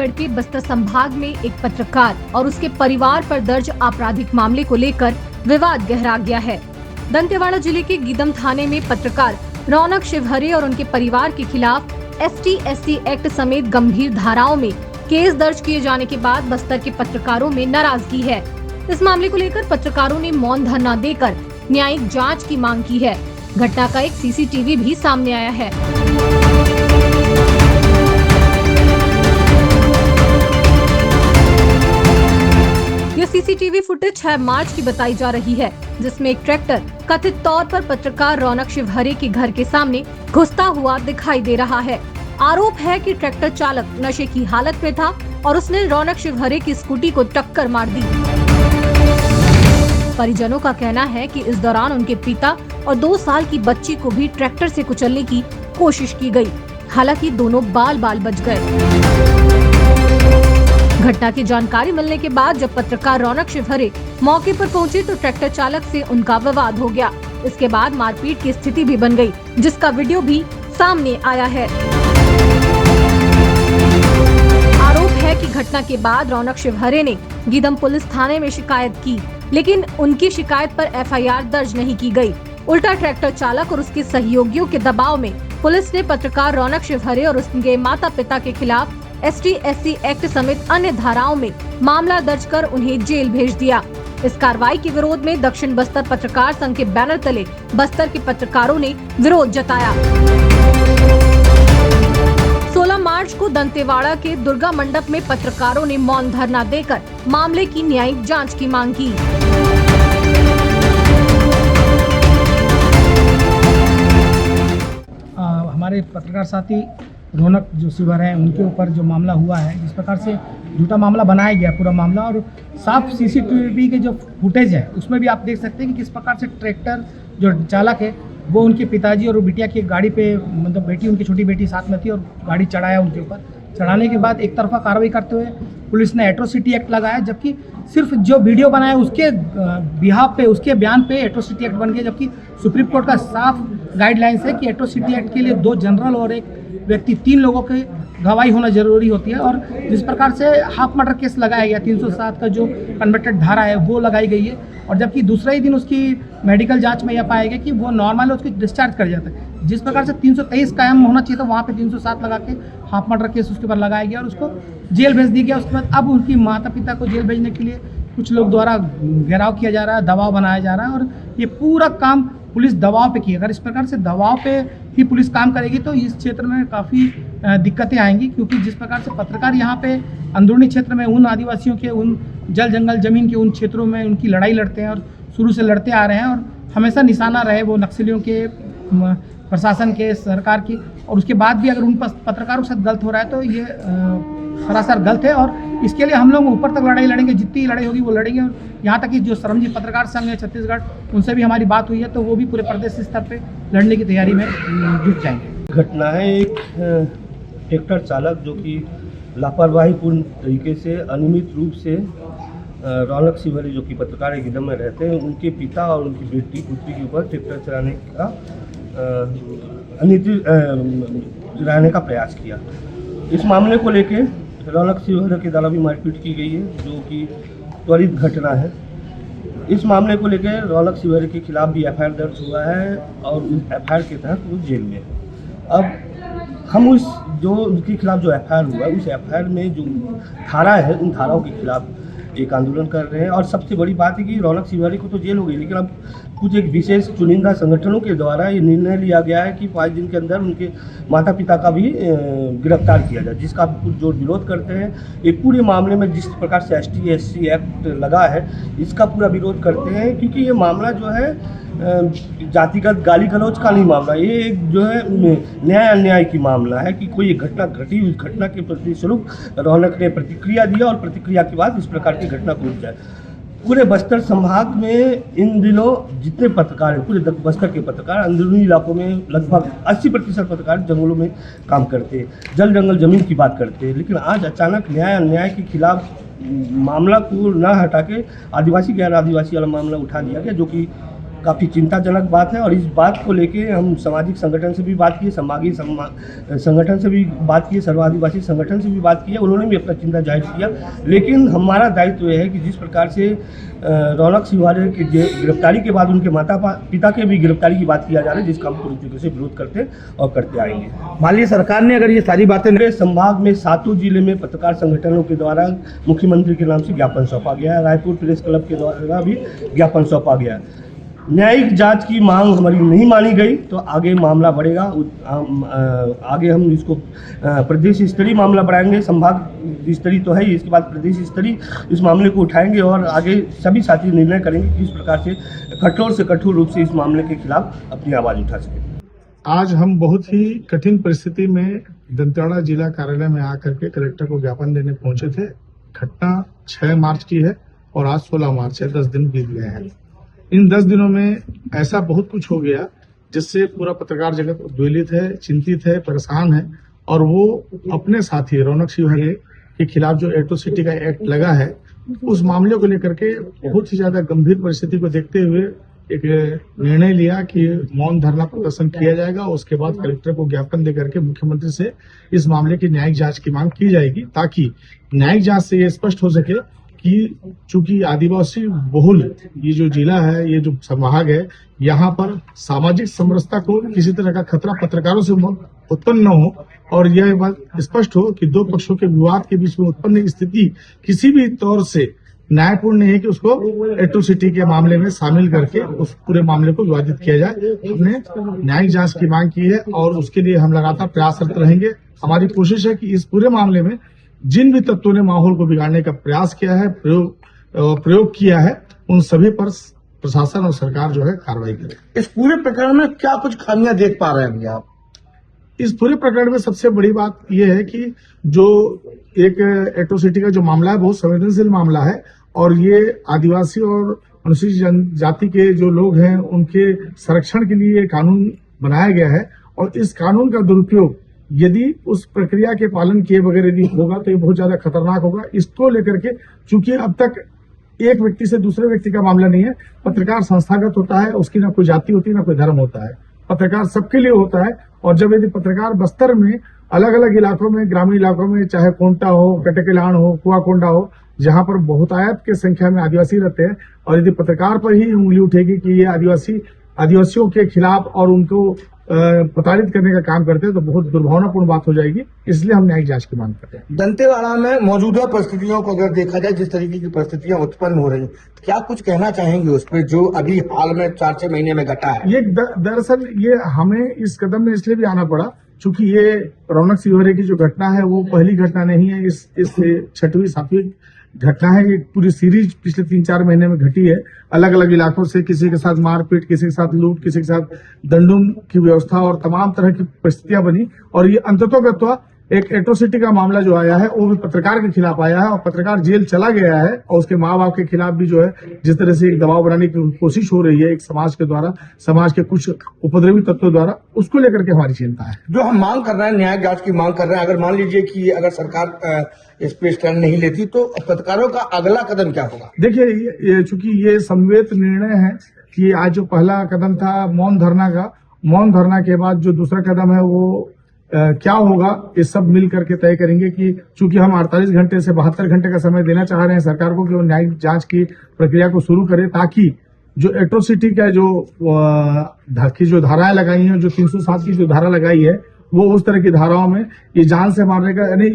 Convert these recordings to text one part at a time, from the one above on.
छत्तीसगढ़ के बस्तर संभाग में एक पत्रकार और उसके परिवार पर दर्ज आपराधिक मामले को लेकर विवाद गहरा गया है। दंतेवाड़ा जिले के गीदम थाने में पत्रकार रौनक शिवहरे और उनके परिवार के खिलाफ ST/SC एक्ट समेत गंभीर धाराओं में केस दर्ज किए जाने के बाद बस्तर के पत्रकारों में नाराजगी है। इस मामले को लेकर पत्रकारों ने मौन धरना देकर न्यायिक जांच की मांग की है। घटना का एक CCTV भी सामने आया है। ये CCTV फुटेज 6 मार्च की बताई जा रही है, जिसमें एक ट्रैक्टर कथित तौर पर पत्रकार रौनक शिवहरे के घर के सामने घुसता हुआ दिखाई दे रहा है। आरोप है कि ट्रैक्टर चालक नशे की हालत में था और उसने रौनक शिवहरे की स्कूटी को टक्कर मार दी। परिजनों का कहना है कि इस दौरान उनके पिता और 2 साल की बच्ची को भी ट्रैक्टर से कुचलने की कोशिश की गई। हालांकि दोनों बाल बाल बच गए। घटना की जानकारी मिलने के बाद जब पत्रकार रौनक शिवहरे मौके पर पहुंचे तो ट्रैक्टर चालक से उनका विवाद हो गया। इसके बाद मारपीट की स्थिति भी बन गई, जिसका वीडियो भी सामने आया है। आरोप है कि घटना के बाद रौनक शिवहरे ने गीदम पुलिस थाने में शिकायत की, लेकिन उनकी शिकायत पर FIR दर्ज नहीं की गई। उल्टा ट्रैक्टर चालक और उसके सहयोगियों के दबाव में पुलिस ने पत्रकार रौनक शिवहरे और उसके माता पिता के खिलाफ ST/SC एक्ट समेत अन्य धाराओं में मामला दर्ज कर उन्हें जेल भेज दिया। इस कार्रवाई के विरोध में दक्षिण बस्तर पत्रकार संघ के बैनर तले बस्तर के पत्रकारों ने विरोध जताया। 16 मार्च को दंतेवाड़ा के दुर्गा मंडप में पत्रकारों ने मौन धरना देकर मामले की न्यायिक जांच की मांग की। हमारे पत्रकार साथी रौनक जो शिवहरे हैं उनके ऊपर जो मामला हुआ है, जिस प्रकार से झूठा मामला बनाया गया पूरा मामला, और साफ CCTV के जो फुटेज है उसमें भी आप देख सकते हैं कि किस प्रकार से ट्रैक्टर जो चालक है वो उनके पिताजी और बिटिया की गाड़ी पे, मतलब बेटी, उनकी छोटी बेटी साथ में थी और गाड़ी चढ़ाया उनके ऊपर। चढ़ाने के बाद एक तरफा कार्रवाई करते हुए पुलिस ने एट्रोसिटी एक्ट लगाया, जबकि सिर्फ जो वीडियो बनाया उसके बिहाफ पे, उसके बयान पे एट्रोसिटी एक्ट बन गया। जबकि सुप्रीम कोर्ट का साफ गाइडलाइंस है कि एट्रोसिटी एक्ट के लिए 2 जनरल और एक व्यक्ति, 3 लोगों की गवाही होना जरूरी होती है। और जिस प्रकार से हाफ मर्डर केस लगाया गया, 307 का जो कन्वर्टेड धारा है वो लगाई गई है, और जबकि दूसरे ही दिन उसकी मेडिकल जांच में यह पाया गया कि वो नॉर्मल है, उसको डिस्चार्ज कर जाता है। जिस प्रकार से 323 कायम होना चाहिए था, वहाँ पे 307 लगा के हाफ मर्डर केस उसके ऊपर लगाया गया और उसको जेल भेज दिया गया। उसके बाद अब उनकी माता पिता को जेल भेजने के लिए कुछ लोग द्वारा घेराव किया जा रहा है, दबाव बनाया जा रहा है, और ये पूरा काम पुलिस दबाव पे की। अगर इस प्रकार से दबाव पे ही पुलिस काम करेगी तो इस क्षेत्र में काफ़ी दिक्कतें आएंगी, क्योंकि जिस प्रकार से पत्रकार यहाँ पे अंदरूनी क्षेत्र में उन आदिवासियों के, उन जल जंगल जमीन के उन क्षेत्रों में उनकी लड़ाई लड़ते हैं और शुरू से लड़ते आ रहे हैं, और हमेशा निशाना रहे वो नक्सलियों के, प्रशासन के, सरकार की, और उसके बाद भी अगर उन पत्रकारों के साथ गलत हो रहा है तो ये सरासर गलत है। और इसके लिए हम लोग ऊपर तक लड़ाई लड़ेंगे, जितनी लड़ाई होगी वो लड़ेंगे। और यहाँ तक कि जो श्रमजीवी पत्रकार संघ है छत्तीसगढ़, उनसे भी हमारी बात हुई है, तो वो भी पूरे प्रदेश स्तर पे लड़ने की तैयारी में जुट जाएंगे। घटना है एक ट्रैक्टर चालक जो कि लापरवाहीपूर्ण तरीके से, अनियमित रूप से रौनक शिवहरे जो कि पत्रकार गिदम में रहते हैं, उनके पिता और उनकी बेटी पुत्री के ऊपर ट्रैक्टर चलाने का प्रयास किया। इस मामले को लेके रौनक शिवहरे के द्वारा भी मारपीट की गई है, जो कि त्वरित घटना है। इस मामले को लेकर रौनक शिवहरे के खिलाफ भी FIR दर्ज हुआ है और उस FIR के तहत वो जेल में है। अब हम उनके खिलाफ जो FIR हुआ है, उस FIR में जो धारा है, उन धाराओं के खिलाफ एक आंदोलन कर रहे हैं। और सबसे बड़ी बात है कि रौनक शिवहरे को तो जेल हो गई, लेकिन अब कुछ एक विशेष चुनिंदा संगठनों के द्वारा ये निर्णय लिया गया है कि 5 दिन के अंदर उनके माता पिता का भी गिरफ्तार किया जाए, जिसका कुछ जो विरोध करते हैं। एक पूरे मामले में जिस प्रकार से ST/SC एक्ट लगा है, इसका पूरा विरोध करते हैं, क्योंकि ये मामला जो है जातिगत गाली गलौज का नहीं मामला, ये एक जो है न्याय अन्याय की मामला है कि कोई एक घटना घटी, उस घटना के परिस्वरूप रौनक ने प्रतिक्रिया दिया और प्रतिक्रिया के बाद इस प्रकार की घटना को जाए। पूरे बस्तर संभाग में इन दिनों जितने पत्रकार हैं, पूरे बस्तर के पत्रकार अंदरूनी इलाकों में लगभग 80% पत्रकार जंगलों में काम करते हैं, जल जंगल जमीन की बात करते हैं। लेकिन आज अचानक न्याय अन्याय के खिलाफ मामला को न हटा के आदिवासी गैर आदिवासी वाला मामला उठा दिया गया, जो कि काफ़ी चिंताजनक बात है। और इस बात को लेके हम सामाजिक संगठन से भी बात की, संघीय संगठन से भी बात की, सर्व आदिवासी संगठन से भी बात की है, उन्होंने भी अपना चिंता जाहिर किया। लेकिन हमारा दायित्व यह है कि जिस प्रकार से रौनक सिंघारे की गिरफ्तारी के बाद उनके माता पिता के भी गिरफ्तारी की बात किया जा रहा है, जिसका हम पूरी तरीके से विरोध करते और करते आएंगे। मान लीजिए सरकार ने अगर ये सारी बातें संभाग में सातों जिले में पत्रकार संगठनों के द्वारा मुख्यमंत्री के नाम से ज्ञापन सौंपा गया है, रायपुर प्रेस क्लब के द्वारा भी ज्ञापन सौंपा गया है। न्यायिक जांच की मांग हमारी नहीं मानी गई तो आगे मामला बढ़ेगा। आगे हम इसको प्रदेश स्तरीय मामला बढ़ाएंगे, संभाग स्तरीय तो है ही, इसके बाद प्रदेश स्तरीय इस मामले को उठाएंगे और आगे सभी साथी निर्णय करेंगे कि किस प्रकार से कठोर से कठोर रूप से इस मामले के खिलाफ अपनी आवाज़ उठा सकें। आज हम बहुत ही कठिन परिस्थिति में दंतेवाड़ा जिला कार्यालय में आकर के कलेक्टर को ज्ञापन देने पहुंचे थे। घटना 6 मार्च की है और आज 16 मार्च है, 10 दिन बीत गए हैं। इन 10 दिनों में ऐसा बहुत कुछ हो गया जिससे पूरा पत्रकार जगत उद्वेलित है, चिंतित है, परेशान है। और वो अपने साथी रौनक सिंघारे के खिलाफ जो एट्रोसिटी का एक्ट लगा है, उस मामले को लेकर के बहुत ही ज्यादा गंभीर परिस्थिति को देखते हुए एक निर्णय लिया कि मौन धरना प्रदर्शन किया जाएगा। उसके बाद कलेक्टर को ज्ञापन देकर के मुख्यमंत्री से इस मामले की न्यायिक जांच की मांग की जाएगी, ताकि न्यायिक जांच से ये स्पष्ट हो सके कि चूंकि आदिवासी बहुल ये जो जिला है, ये जो संभाग है, यहाँ पर सामाजिक समरसता को किसी तरह का खतरा पत्रकारों से उत्पन्न न हो और यह बात स्पष्ट हो कि दो पक्षों के विवाद के बीच में उत्पन्न स्थिति किसी भी तौर से न्यायपूर्ण नहीं है कि उसको एट्रोसिटी के मामले में शामिल करके उस पूरे मामले को विवादित किया जाए। हमने न्यायिक जांच की मांग की है और उसके लिए हम लगातार प्रयासरत रहेंगे। हमारी कोशिश है कि इस पूरे मामले में जिन भी तत्वों ने माहौल को बिगाड़ने का प्रयास किया है, प्रयोग किया है, उन सभी पर प्रशासन और सरकार जो है कार्रवाई करे। इस पूरे प्रकरण में क्या कुछ खामियां देख पा रहे हैं अभी आप? इस पूरे प्रकरण में सबसे बड़ी बात यह है कि जो एक एट्रोसिटी का जो मामला है बहुत संवेदनशील मामला है और ये आदिवासी और अनुसूचित जनजाति के जो लोग हैं उनके संरक्षण के लिए कानून बनाया गया है। और इस कानून का दुरुपयोग यदि उस प्रक्रिया के पालन किए बगैर यदि होगा तो ये बहुत ज्यादा खतरनाक होगा। इसको लेकर के चूंकि अब तक एक व्यक्ति से दूसरे व्यक्ति का मामला नहीं है, पत्रकार संस्थागत होता है, उसकी ना कोई जाति होती है ना कोई धर्म होता है, पत्रकार सबके लिए होता है। और जब यदि पत्रकार बस्तर में अलग अलग इलाकों में, ग्रामीण इलाकों में, चाहे कोंटा हो, कटकेलान हो, कुआकोंडा हो, जहां पर बहुतायत के संख्या में आदिवासी रहते हैं, और यदि पत्रकार पर ही उंगली उठेगी कि ये आदिवासियों के खिलाफ और उनको प्रताड़ित करने का काम करते हैं तो बहुत दुर्भावनापूर्ण बात हो जाएगी। इसलिए हम न्यायिक जांच की मांग करते हैं। दंतेवाड़ा में मौजूदा परिस्थितियों को अगर देखा जाए, जिस तरीके की परिस्थितियां उत्पन्न हो रही हैं, तो क्या कुछ कहना चाहेंगे उस पर जो अभी हाल में 4-6 महीने में घटा है? ये दरअसल ये हमें इस कदम में इसलिए भी आना पड़ा चूंकि ये रौनक सिंघारे की जो घटना है वो पहली घटना नहीं है, इस 6वीं 7वीं घटना है। ये पूरी सीरीज पिछले 3-4 महीने में घटी है, अलग अलग इलाकों से, किसी के साथ मारपीट, किसी के साथ लूट, किसी के साथ दंडुम की व्यवस्था और तमाम तरह की परिस्थितियां बनी। और ये अंततोगत्वा एक एट्रोसिटी का मामला जो आया है वो भी पत्रकार के खिलाफ आया है और पत्रकार जेल चला गया है। और उसके माँ बाप के खिलाफ भी जो है जिस तरह से एक दबाव बनाने की कोशिश हो रही है एक समाज के द्वारा, समाज के कुछ उपद्रवी तत्वों द्वारा, उसको लेकर के हमारी चिंता है। जो हम मांग कर रहे हैं, न्यायिक जांच की मांग कर रहे हैं, अगर मान लीजिए कि अगर सरकार इस पे स्टैंड नहीं लेती तो पत्रकारों का अगला कदम क्या होगा? देखिए, चूंकि ये समवेत निर्णय है कि आज जो पहला कदम था मौन धरना का, मौन धरना के बाद जो दूसरा कदम है वो क्या होगा, ये सब मिल करके तय करेंगे। कि चूंकि हम 48 घंटे से 72 घंटे का समय देना चाह रहे हैं सरकार को कि वो न्यायिक जांच की प्रक्रिया को शुरू करे, ताकि जो एट्रोसिटी का जो धाराएं लगाई हैं, जो 307 की जो धारा लगाई है, वो उस तरह की धाराओं में ये जान से मारने का, यानी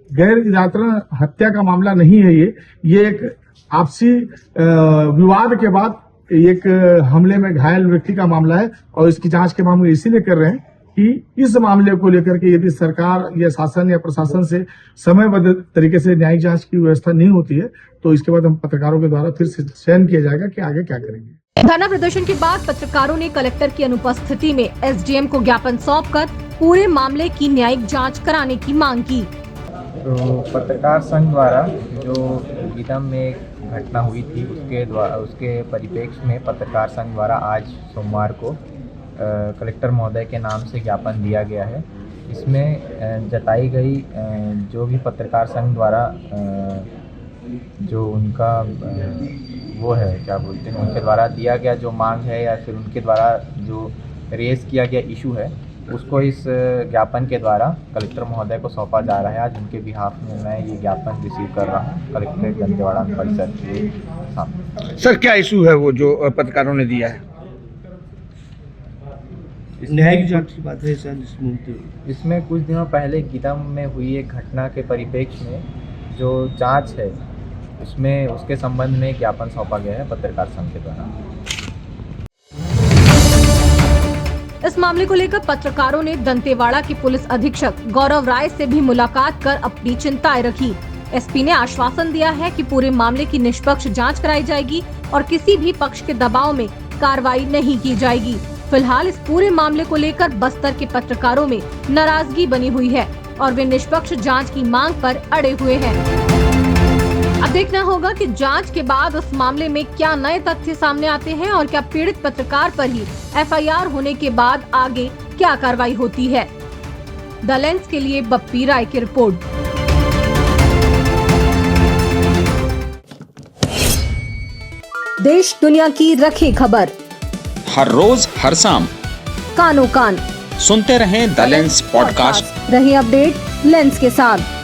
गैर इरादतन हत्या का मामला नहीं है। ये एक आपसी विवाद के बाद एक हमले में घायल व्यक्ति का मामला है। और इसकी जांच के मामले इसीलिए कर रहे हैं कि इस मामले को लेकर के यदि सरकार या शासन या प्रशासन से समयबद्ध तरीके से न्यायिक जांच की व्यवस्था नहीं होती है तो इसके बाद हम पत्रकारों के द्वारा फिर से चयन किया जाएगा कि आगे क्या करेंगे। धरना प्रदर्शन के बाद पत्रकारों ने कलेक्टर की अनुपस्थिति में एसडीएम को ज्ञापन सौंपकर पूरे मामले की न्यायिक जाँच कराने की मांग की। तो पत्रकार संघ द्वारा जो गीदम में घटना हुई थी उसके परिप्रेक्ष्य में पत्रकार संघ द्वारा आज सोमवार को कलेक्टर महोदय के नाम से ज्ञापन दिया गया है। इसमें जताई गई जो भी पत्रकार संघ द्वारा जो उनका वो है क्या बोलते हैं, उनके द्वारा दिया गया जो मांग है या फिर उनके द्वारा जो रेज किया गया इशू है उसको इस ज्ञापन के द्वारा कलेक्टर महोदय को सौंपा जा रहा है। आज उनके बिहाफ में मैं ये ज्ञापन रिसीव कर रहा हूँ कलेक्ट्रेट दंतेवाड़ा परिसर के सामने। सर क्या इशू है वो जो पत्रकारों ने दिया है? न्यायिक जांच की बात है सर इसमें। इसमें कुछ दिनों पहले गीदम में हुई एक घटना के परिप्रेक्ष्य में जो जांच है उसमें उसके संबंध में ज्ञापन सौंपा गया है पत्रकार संघ के द्वारा। इस मामले को लेकर पत्रकारों ने दंतेवाड़ा के पुलिस अधीक्षक गौरव राय से भी मुलाकात कर अपनी चिंताएं रखी। एसपी ने आश्वासन दिया है कि पूरे मामले की निष्पक्ष जांच कराई जाएगी और किसी भी पक्ष के दबाव में कार्रवाई नहीं की जाएगी। फिलहाल इस पूरे मामले को लेकर बस्तर के पत्रकारों में नाराजगी बनी हुई है और वे निष्पक्ष जांच की मांग पर अड़े हुए हैं। अब देखना होगा कि जांच के बाद उस मामले में क्या नए तथ्य सामने आते हैं और क्या पीड़ित पत्रकार पर ही एफआईआर होने के बाद आगे क्या कार्रवाई होती है। द लेंस के लिए बप्पी राय की रिपोर्ट। देश दुनिया की रखी खबर हर रोज हर शाम कानो कान सुनते रहें द लेंस पॉडकास्ट। रही अपडेट लेंस के साथ।